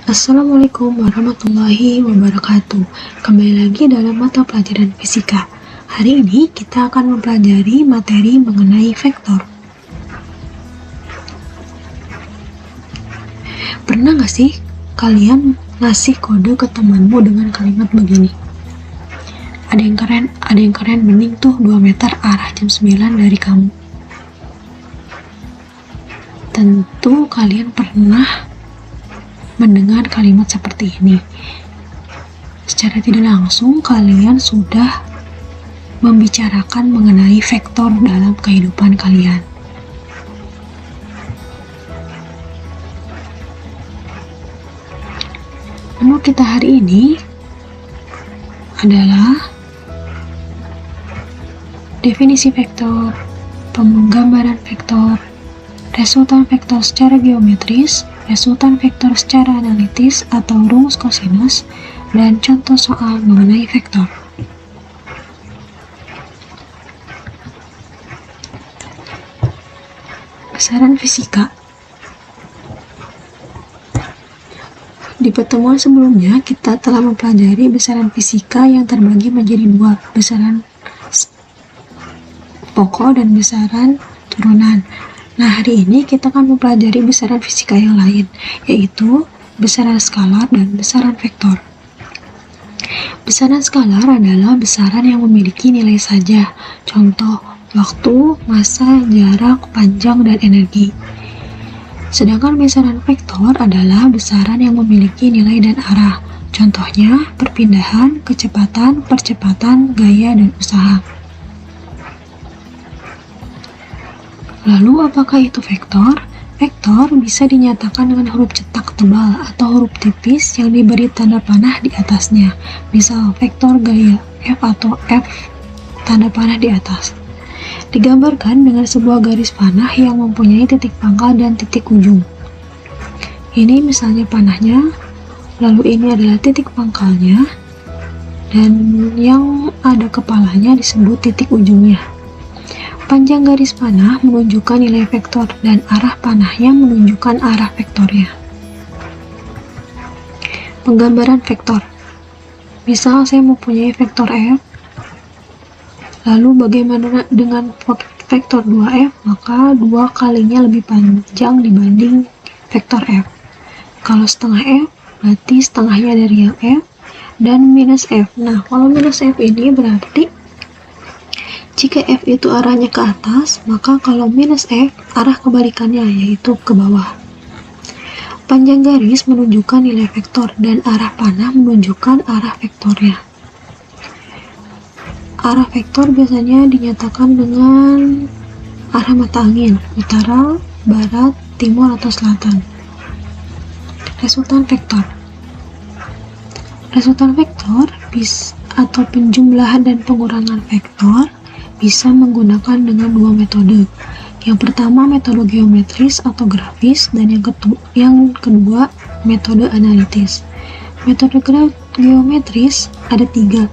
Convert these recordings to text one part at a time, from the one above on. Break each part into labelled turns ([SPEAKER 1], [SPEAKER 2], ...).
[SPEAKER 1] Assalamualaikum warahmatullahi wabarakatuh. Kembali lagi dalam mata pelajaran fisika. Hari ini kita akan mempelajari materi mengenai vektor. Pernah gak sih kalian ngasih kode ke temanmu dengan kalimat begini? Ada yang keren bening tuh 2 meter arah jam 9 dari kamu. Tentu kalian pernah mendengar kalimat seperti ini. Secara tidak langsung kalian sudah membicarakan mengenai vektor dalam kehidupan kalian. Menu kita hari ini adalah definisi vektor, penggambaran vektor, resultan vektor secara geometris, resultan vektor secara analitis atau rumus kosinus, dan contoh soal mengenai vektor. Besaran fisika. Di pertemuan sebelumnya, kita telah mempelajari besaran fisika yang terbagi menjadi 2, besaran pokok dan besaran turunan. Nah, hari ini kita akan mempelajari besaran fisika yang lain, yaitu besaran skalar dan besaran vektor. Besaran skalar adalah besaran yang memiliki nilai saja, contoh waktu, massa, jarak, panjang, dan energi. Sedangkan besaran vektor adalah besaran yang memiliki nilai dan arah, contohnya perpindahan, kecepatan, percepatan, gaya, dan usaha. Lalu apakah itu vektor? Vektor bisa dinyatakan dengan huruf cetak tebal atau huruf tipis yang diberi tanda panah di atasnya. Misal vektor gaya F atau F tanda panah di atas. Digambarkan dengan sebuah garis panah yang mempunyai titik pangkal dan titik ujung. Ini misalnya panahnya, lalu ini adalah titik pangkalnya, dan yang ada kepalanya disebut titik ujungnya. Panjang garis panah menunjukkan nilai vektor dan arah panahnya menunjukkan arah vektornya. Penggambaran vektor. Misal saya mempunyai vektor F, lalu bagaimana dengan vektor 2F? Maka 2 kalinya lebih panjang dibanding vektor F. Kalau setengah F, berarti setengahnya dari yang F, dan minus F. Nah, kalau minus F ini berarti jika F itu arahnya ke atas, maka kalau minus F, arah kebalikannya yaitu ke bawah. Panjang garis menunjukkan nilai vektor dan arah panah menunjukkan arah vektornya. Arah vektor biasanya dinyatakan dengan arah mata angin, utara, barat, timur, atau selatan. Resultan vektor. Resultan vektor atau penjumlahan dan pengurangan vektor bisa menggunakan dengan 2 metode. Yang pertama metode geometris atau grafis, dan yang kedua metode analitis. Metode geometris ada 3,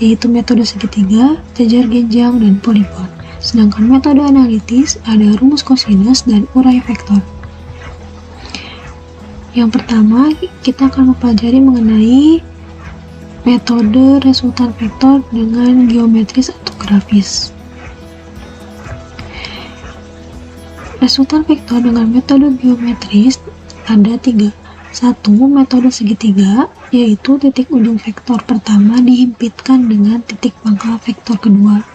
[SPEAKER 1] yaitu metode segitiga, jajar genjang, dan poligon. Sedangkan metode analitis ada rumus kosinus dan urai vektor. Yang pertama kita akan mempelajari mengenai metode resultan vektor dengan geometris atau grafis. Resultan vektor dengan metode geometris ada 3. 1. Metode segitiga, yaitu titik ujung vektor pertama dihimpitkan dengan titik pangkal vektor kedua.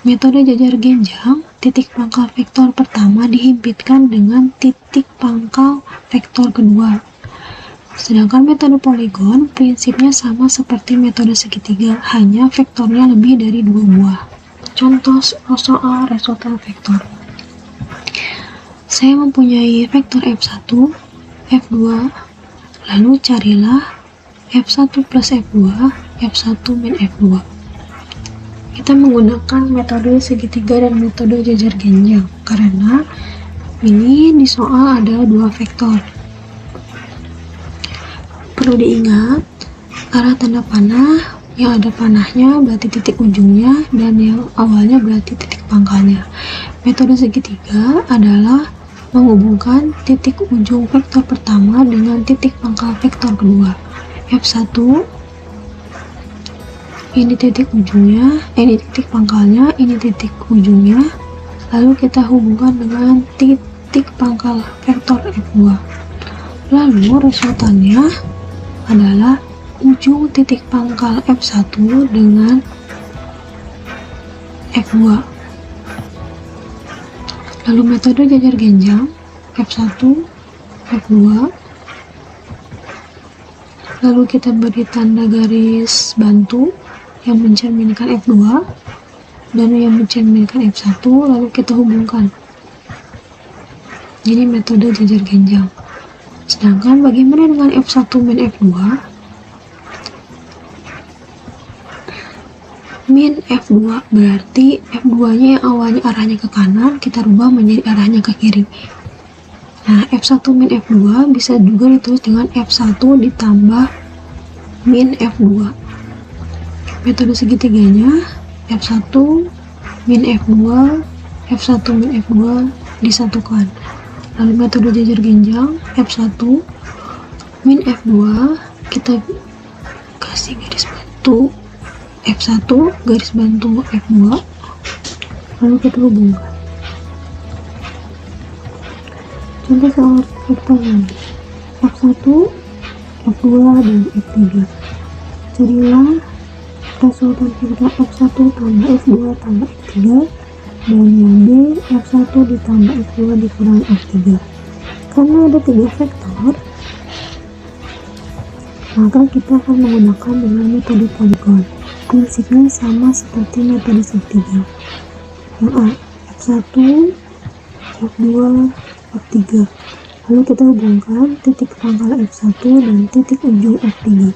[SPEAKER 1] Metode jajar genjang, titik pangkal vektor pertama dihimpitkan dengan titik pangkal vektor kedua. Sedangkan metode poligon prinsipnya sama seperti metode segitiga, hanya vektornya lebih dari 2 buah. Contoh soal resultan vektor. Saya mempunyai vektor F1, F2, lalu carilah F1 plus F2, F1 min F2. Kita menggunakan metode segitiga dan metode jajar genjang, karena ini di soal ada 2 vektor. Perlu diingat, arah tanda panah, yang ada panahnya berarti titik ujungnya, dan yang awalnya berarti titik pangkalnya. Metode segitiga adalah menghubungkan titik ujung vektor pertama dengan titik pangkal vektor kedua. F1 ini titik ujungnya, ini titik pangkalnya, ini titik ujungnya, lalu kita hubungkan dengan titik pangkal vektor F2. Lalu resultannya adalah ujung titik pangkal F1 dengan F2. Lalu metode jajar genjang F1, F2, lalu kita beri tanda garis bantu yang mencerminkan F2 dan yang mencerminkan F1, lalu kita hubungkan. Ini metode jajar genjang. Sedangkan bagaimana dengan F1 min F2? Min F2 berarti F2 nya yang awalnya arahnya ke kanan, kita rubah menjadi arahnya ke kiri. Nah, F1 min F2 bisa juga ditulis dengan F1 ditambah min F2. Metode segitiganya F1 min F2, F1 min F2 disatukan. Lalu metode jajar genjang F1 min F2 kita kasih garis bantu F1 garis bantu F2, lalu kita hubungkan. Contoh soal vektornya F1, F2, dan F3. Carilah resultan vektor F1 tambah F2 tambah F3 dan yang B F1 ditambah F2 dikurangi F3. Karena ada 3 vektor, maka kita akan menggunakan dengan metode poligon. Prinsipnya sama seperti metode segitiga. Yang A F1, F2, F3. Lalu kita hubungkan titik pangkal F1 dan titik ujung F3.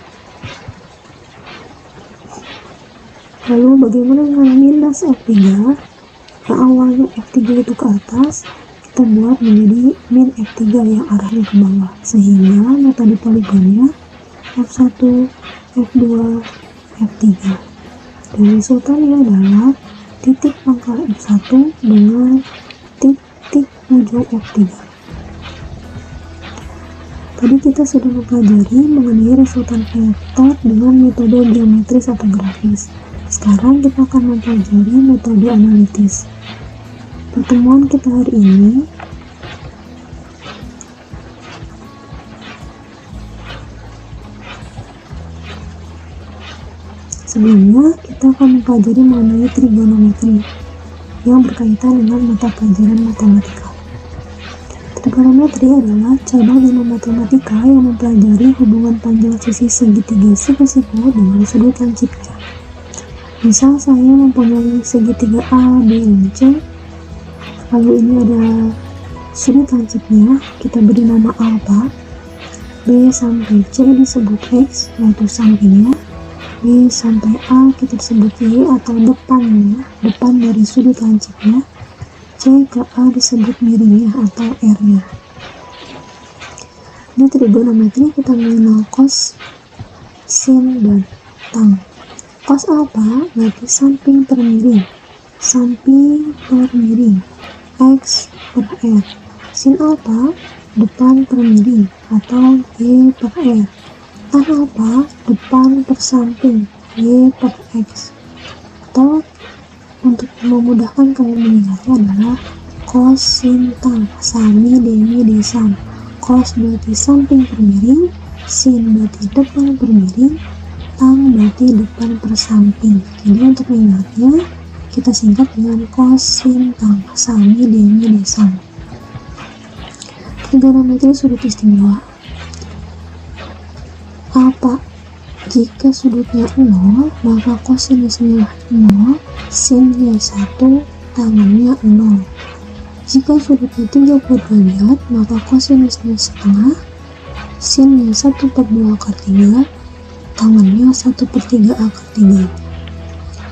[SPEAKER 1] Lalu bagaimana dengan minus F3? Yang awalnya F3 itu ke atas, kita buat menjadi min F3 yang arahnya ke bawah. Sehingga metode poligonnya F1, F2, F3. Dan resultannya adalah titik pangkal F1 dengan titik ujung F3. Tadi kita sudah mempelajari mengenai resultan vektor dengan metode geometris atau grafis. Sekarang kita akan mempelajari metode analitis. Pertemuan kita hari ini sebelumnya kita akan mempelajari mengenai trigonometri yang berkaitan dengan mata pelajaran matematika. Trigonometri adalah cabang ilmu matematika yang mempelajari hubungan panjang sisi segitiga siku-siku dengan sudut lancipnya. Misal saya mempunyai segitiga A, B, dan C, lalu ini ada sudut lancipnya, kita beri nama alfa. B sampai C disebut X, yaitu sampingnya. B sampai A kita sebut Y atau depannya, depan dari sudut lancipnya. C ke A disebut miringnya atau R-nya. Di trigonometri kita mengenal cos, sin, dan tang. Cos alpha berarti samping per miring, samping per miring, X per R. Sin alpha depan per miring atau Y per R. Tan alpha depan per samping, Y per X. Atau untuk memudahkan kalian mengingatnya adalah cos sin tang, sami demi desam. Cos berarti samping per miring, sin berarti depan per miring, tang berarti depan per samping. Jadi untuk mengingatnya kita singkat dengan cos sin tang, sami demi desam. Trigonometri sudut istimewa. Apa? Jika sudutnya 0, maka kosinusnya 0, sinnya 1, tangannya 0. Jika sudutnya 30 derajat, maka kosinusnya setengah, sinnya 1/2 akar 3, tangannya 1/3 akar 3.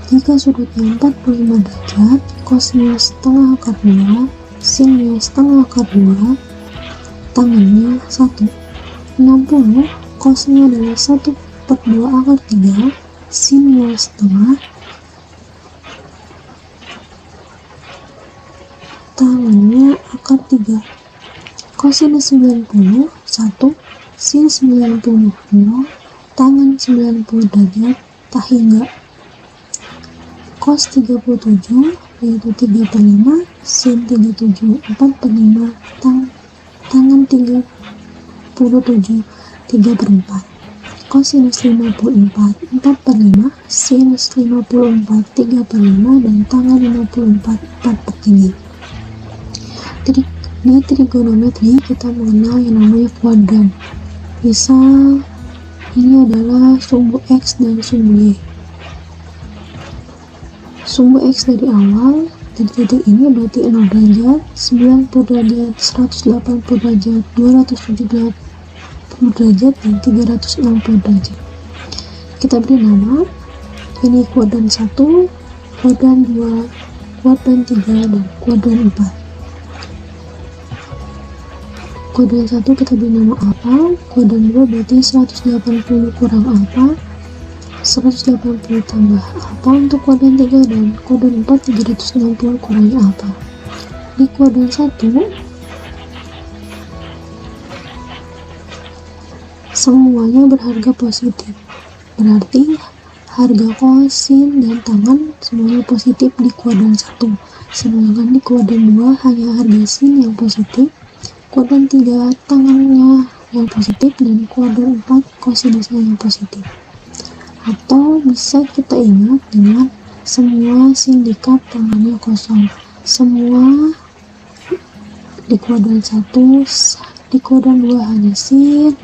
[SPEAKER 1] Jika sudutnya 45 derajat, cosnya setengah akar 2, sinnya setengah akar 2, tangannya 1. 60, cosnya adalah 1/2 akar 3, sinnya setengah, tangannya akar 3. Kosinus 90 1, sin 90 0, tangan 90 derajat, tak hingga. Cos 37 yaitu 3/5, sin 37 4/5, tangan 37 3/4. Kosinus 54 4/5, sinus 54 3/5, dan tangan 54 4/3. Di trigonometri kita mengenal yang namanya kuadran. Misal ini adalah sumbu X dan sumbu Y. Sumbu X dari awal, dari titik ini berarti 0 derajat, 90 derajat, 180 derajat, 270 derajat, dan 360 derajat. Kita beri nama, ini kuadran 1, kuadran 2, kuadran 3, dan kuadran 4. Kuadran 1 kita beri nama apa, kuadran 2 berarti 180 kurang apa, 180 tambah apa untuk kuadran 3, dan kuadran 4 360 kurangi apa. Di kuadran 1 semuanya berharga positif, berarti harga kosin dan tangan semuanya positif di kuadran 1, sedangkan di kuadran 2 hanya harga sin yang positif, kuadran 3 tangannya yang positif, dan kuadran 4 kosinusnya yang positif. Atau bisa kita ingat dengan semua sindikat tangannya kosong. Semua di kuadran 1, di kuadran 2 hanya sin,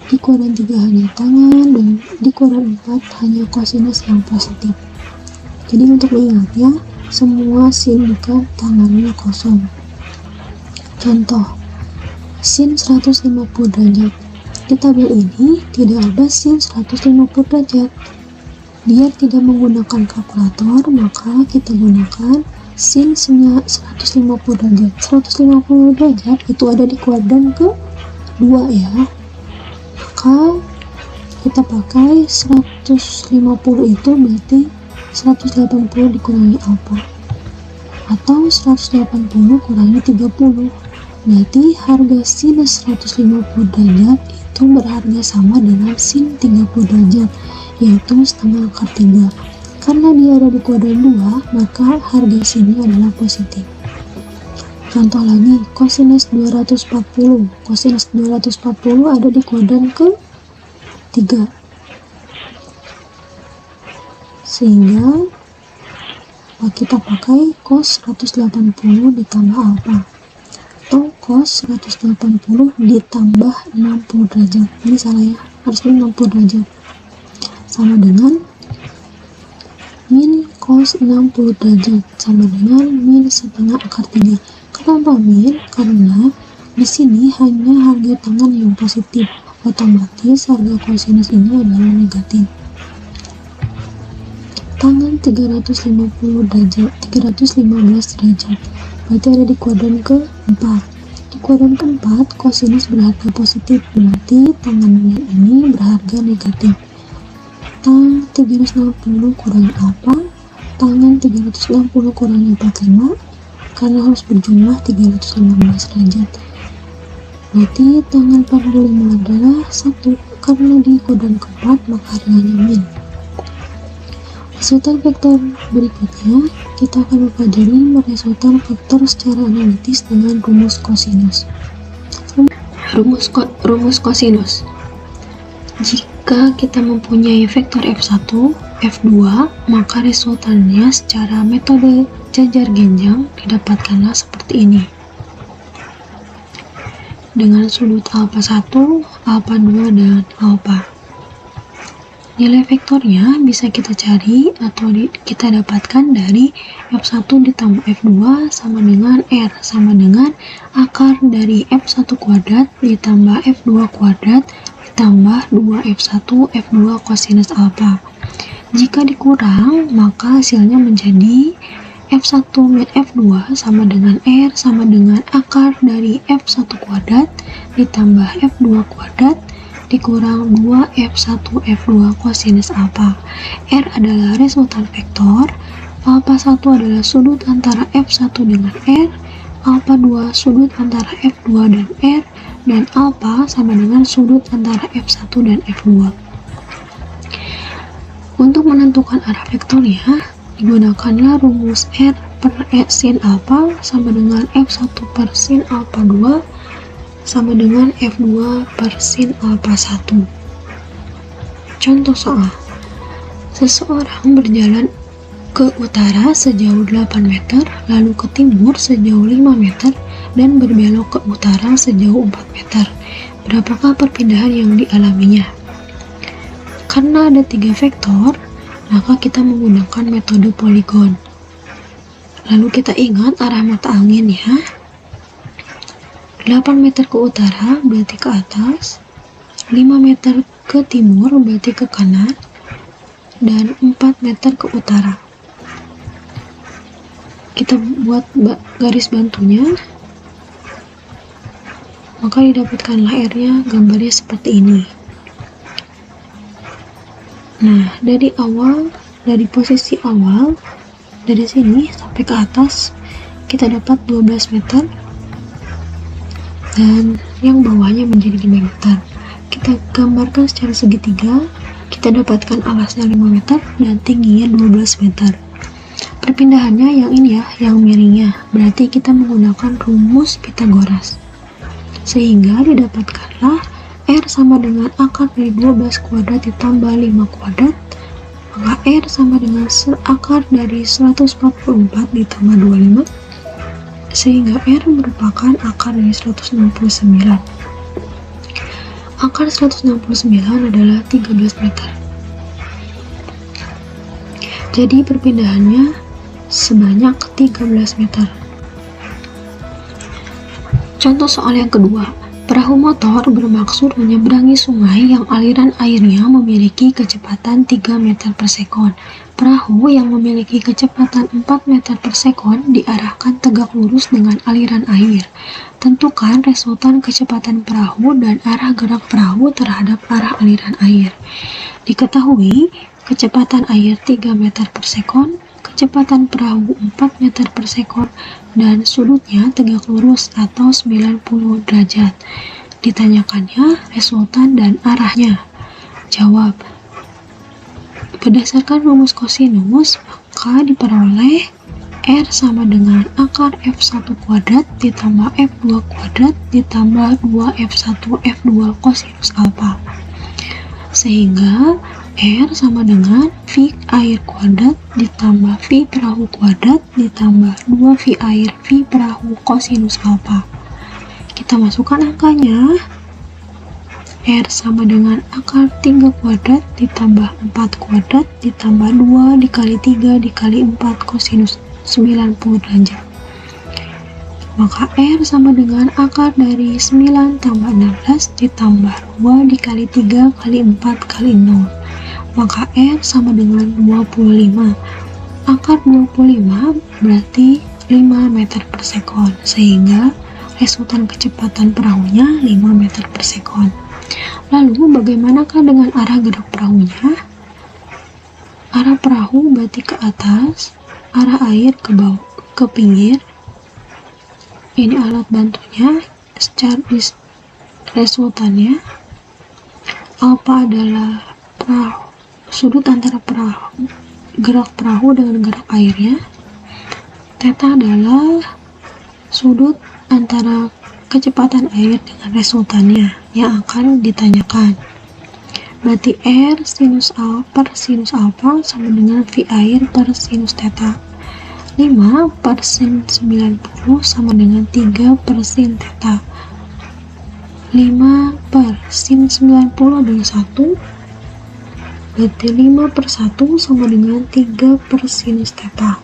[SPEAKER 1] di kuadran 3 hanya tangan, dan di kuadran 4 hanya kosinus yang positif. Jadi untuk mengingatnya, semua sindikat tangannya kosong. Contoh, sin 150 derajat. Di tabel ini tidak ada sin 150 derajat. Biar tidak menggunakan kalkulator, maka kita gunakan sin 150 derajat. 150 derajat itu ada di kuadran ke-2 ya. Maka kita pakai 150 itu berarti 180 dikurangi apa? Atau 180 kurangi 30. Berarti harga sinus 150 derajat itu berharga sama dengan sin 30 derajat, yaitu setengah akar 3. Karena dia ada di kuadran 2, maka harga sinnya adalah positif. Contoh lagi, kosinus 240. Kosinus 240 ada di kuadran ke-3. Sehingga kita pakai cos 180 ditambah alfa. Atau cos 180 ditambah 60 derajat. Ini salah ya, harusnya 60 derajat. Sama dengan min cos 60 derajat sama dengan min setengah akar 3. Kenapa min? Karena di sini hanya harga tangan yang positif. Otomatis harga kosinus ini adalah negatif. Tangan 350 derajat, 315 derajat. Berarti ada di kuadran ke-4. Di kuadran ke-4 kosinus berharga positif, berarti tangannya ini berharga negatif. Tangan 360 kurangi apa? Tangan 360 kurangi 45, karena harus berjumlah 315 derajat. Berarti tangan 45 adalah 1, karena di kuadran ke-4 maka harganya min. Resultan vektor berikutnya, kita akan mempelajari meresultan vektor secara analitis dengan rumus kosinus. Rumus kosinus. Jika kita mempunyai vektor F1, F2, maka resultannya secara metode jajar genjang didapatkanlah seperti ini. Dengan sudut alfa 1, alfa 2, dan alfa. Nilai vektornya bisa kita cari atau kita dapatkan dari F1 ditambah F2 sama dengan R, sama dengan akar dari F1 kuadrat ditambah F2 kuadrat ditambah 2F1 F2 kosinus alfa. Jika dikurang, maka hasilnya menjadi F1 min F2 sama dengan R sama dengan akar dari F1 kuadrat ditambah F2 kuadrat dikurang 2F1 F2 kosinus alfa. R adalah resultan vektor, alfa 1 adalah sudut antara F1 dengan R, alpha 2 sudut antara F2 dan R, dan alpha sama dengan sudut antara F1 dan F2. Untuk menentukan arah vektornya, digunakanlah rumus R per E sin alpha sama dengan F1 per sin alpha 2 sama dengan F2 per sin alpha 1. Contoh soal. Seseorang berjalan ke utara sejauh 8 meter, lalu ke timur sejauh 5 meter, dan berbelok ke utara sejauh 4 meter. Berapakah perpindahan yang dialaminya? Karena ada 3 vektor, maka kita menggunakan metode poligon. Lalu kita ingat arah mata angin ya. 8 meter ke utara berarti ke atas, 5 meter ke timur berarti ke kanan, dan 4 meter ke utara. Kita buat garis bantunya, maka didapatkanlah R-nya, gambarnya seperti ini. Nah, dari posisi awal, dari sini sampai ke atas, kita dapat 12 meter, dan yang bawahnya menjadi 5 meter. Kita gambarkan secara segitiga, kita dapatkan alasnya 5 meter, dan tingginya 12 meter. Perpindahannya yang ini ya, yang miringnya, berarti kita menggunakan rumus Pythagoras. Sehingga didapatkanlah R sama dengan akar dari 12 kuadrat ditambah 5 kuadrat, maka R sama dengan akar dari 144 ditambah 25, sehingga R merupakan akar dari 169. Akar 169 adalah 13 meter. Jadi perpindahannya sebanyak 13 meter. Contoh soal yang kedua. Perahu motor bermaksud menyeberangi sungai yang aliran airnya memiliki kecepatan 3 meter per sekon. Perahu yang memiliki kecepatan 4 meter per sekon diarahkan tegak lurus dengan aliran air. Tentukan resultan kecepatan perahu dan arah gerak perahu terhadap arah aliran air. Diketahui kecepatan air 3 meter per sekon, kecepatan perahu 4 meter per sekon, dan sudutnya tegak lurus atau 90 derajat. Ditanyakannya resultan dan arahnya. Jawab. Berdasarkan rumus kosinus, maka diperoleh R sama dengan akar F1 kuadrat ditambah F2 kuadrat ditambah 2F1 F2 kosinus alfa. Sehingga R sama dengan V air kuadrat ditambah V perahu kuadrat ditambah 2V air V perahu kosinus alfa. Kita masukkan angkanya. R sama dengan akar 3 kuadrat ditambah 4 kuadrat ditambah 2 dikali 3 dikali 4 kosinus 90 derajat. Maka R sama dengan akar dari 9 tambah 16 ditambah 2 dikali 3 kali 4 kali 0. Maka R sama dengan 25. Akar 25 berarti 5 meter per sekon, sehingga resultan kecepatan perahunya 5 meter per sekon. Lalu bagaimanakah dengan arah gerak perahunya? Arah perahu berarti ke atas, arah air ke bawah, ke pinggir. Ini alat bantunya, secara resultannya alpha adalah perahu, sudut antara perahu, gerak perahu dengan gerak airnya. Theta adalah sudut antara kecepatan air dengan resultannya yang akan ditanyakan. Berarti R sinus A per sinus alpha sama dengan V air per sinus theta. 5 per sin 90 sama dengan 3 per sin theta. 5 per sin 90 adalah 1, berarti 5 per 1 sama dengan 3 per sinus theta.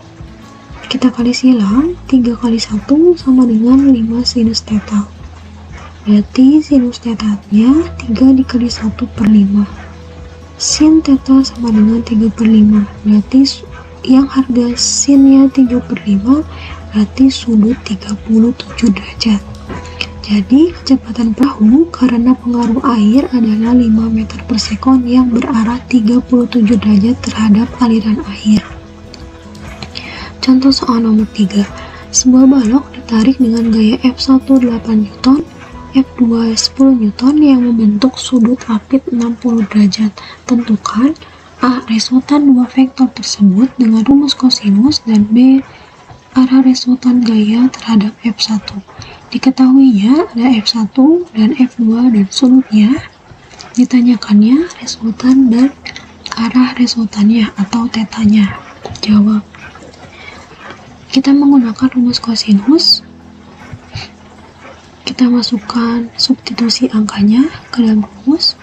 [SPEAKER 1] Kita kali silang, 3 kali 1 sama dengan 5 sinus theta. Berarti sinus theta-nya 3 dikali 1 per 5. Sin theta sama dengan 3 per 5. Berarti yang harga sinnya 3 per 5, berarti sudut 37 derajat. Jadi kecepatan perahu karena pengaruh air adalah 5 meter per sekon yang berarah 37 derajat terhadap aliran air. Contoh soal nomor 3. Sebuah balok ditarik dengan gaya F1 8 Newton, F2 10 Newton yang membentuk sudut apit 60 derajat. Tentukan A. Resultan dua vektor tersebut dengan rumus kosinus, dan B. Arah resultan gaya terhadap F1. Diketahuinya ada F1 dan F2 dan sudutnya. Ditanyakannya resultan dan arah resultannya atau tetanya. Jawab. Kita menggunakan rumus kosinus. Kita masukkan substitusi angkanya ke dalam rumus.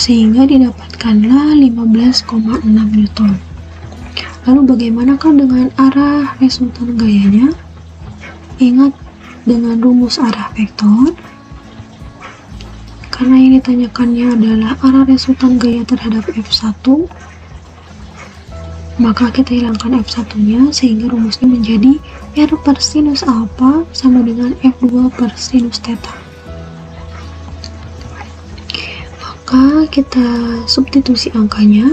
[SPEAKER 1] Sehingga didapatkanlah 15,6 Newton. Lalu bagaimanakah dengan arah resultan gayanya? Ingat dengan rumus arah vektor. Karena yang ditanyakannya adalah arah resultan gaya terhadap F1, maka kita hilangkan F1-nya sehingga rumusnya menjadi R per sinus alfa sama dengan F2 per sinus theta. Maka kita substitusi angkanya.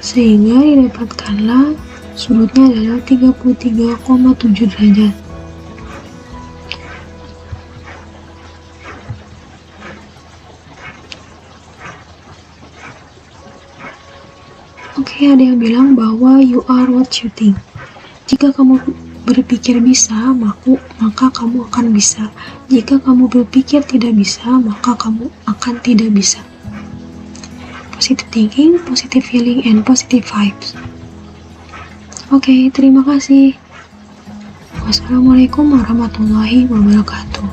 [SPEAKER 1] Sehingga didapatkanlah sudutnya adalah 33,7 derajat. Oke, ada yang bilang bahwa you are what you think. Jika kamu berpikir bisa, maka kamu akan bisa. Jika kamu berpikir tidak bisa, maka kamu akan tidak bisa. Positive thinking, positive feeling, and positive vibes. Oke, terima kasih. Wassalamualaikum warahmatullahi wabarakatuh.